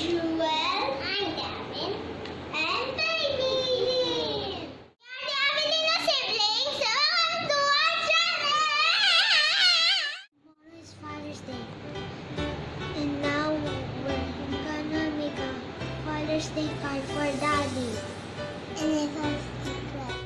Jewel. I'm Gavin. And Baby. We are the Avelino siblings, so welcome to our channel! Tomorrow is Father's Day. And now we're gonna make a Father's Day card for Daddy. And it's a secret.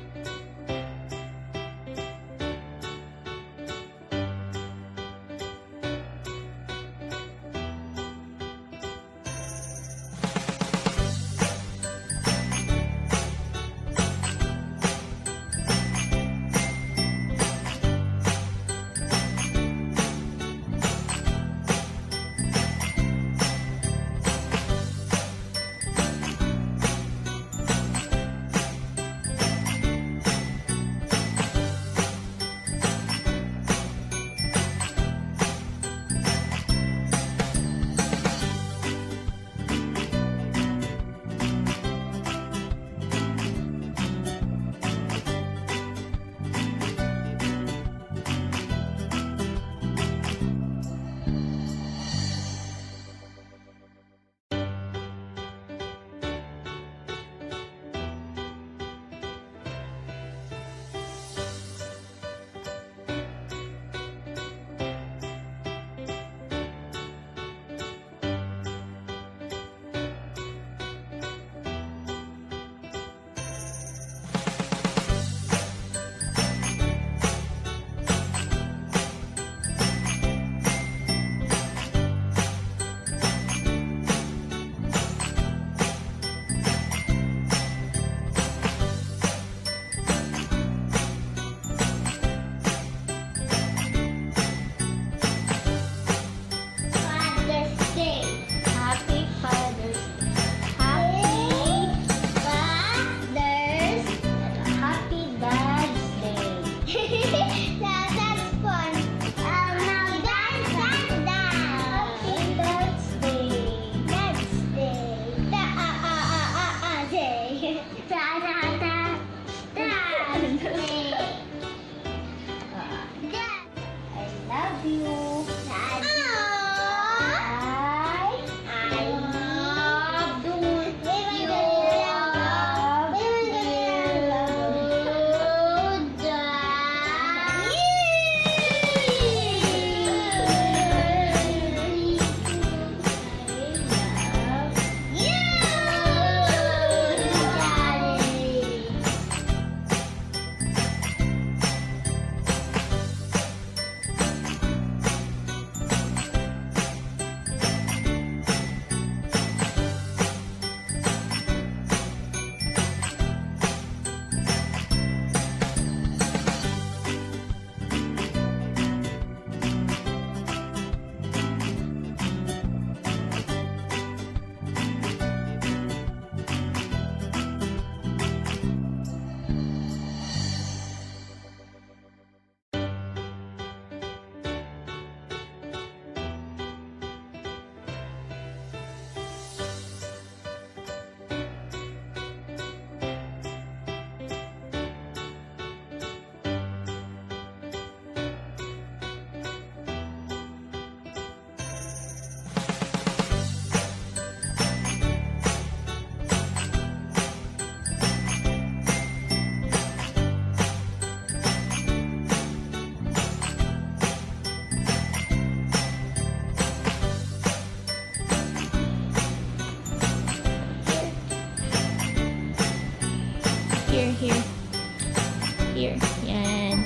Here. Yan.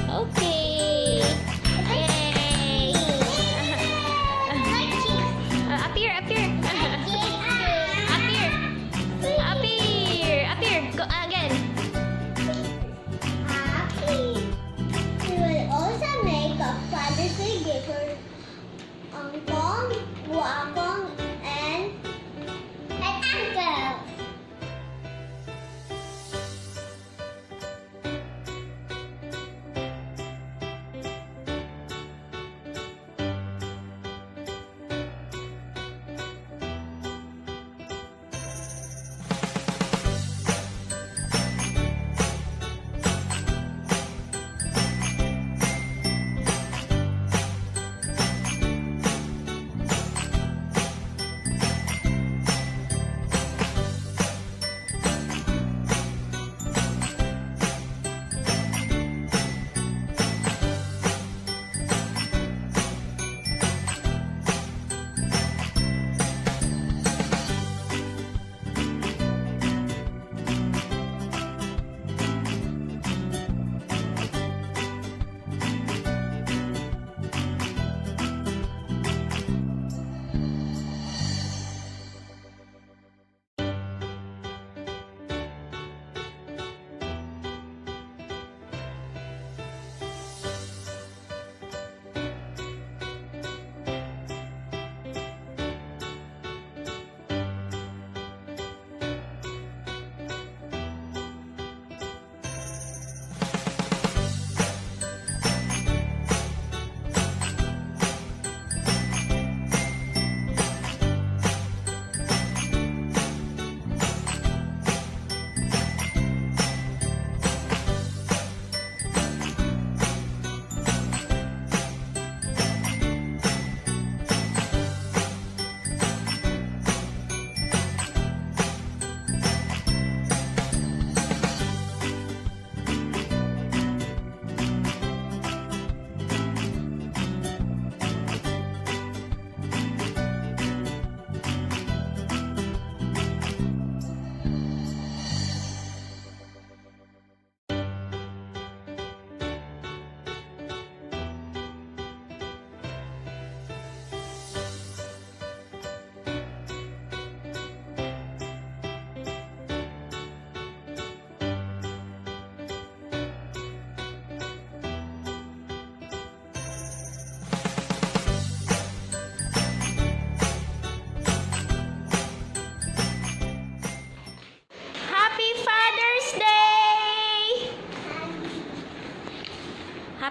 Okay. Yay! Up here. Up here. Go again. Happy. We will also make a Father's Day gift for AngKong, GwaKong, and Uncle.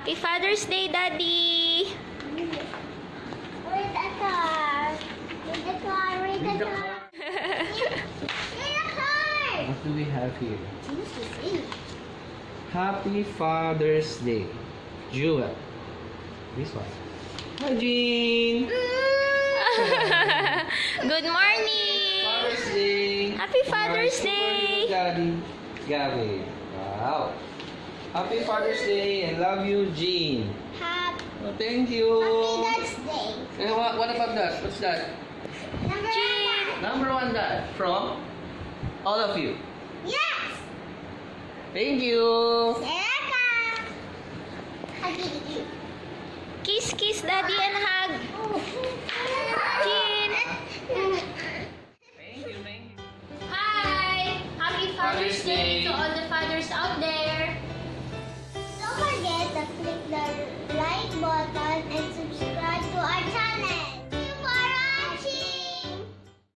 Happy Father's Day, Daddy! Read the card. Read the card. Read the card. Read the card. What do we have here? Choose to see. Happy Father's Day. Jewel. This one. Hi, Jean. Good morning! Father's Day. Happy Father's Super Day. Daddy. Gabby. Wow. Happy Father's Day and love you, Jean. Happy Oh, thank you. Dad's Day. Eh, what about that? What's that? Number one. Number one, Dad. From all of you. Yes. Thank you. Second. Huggy. Kiss, kiss, Daddy, and hug. Oh.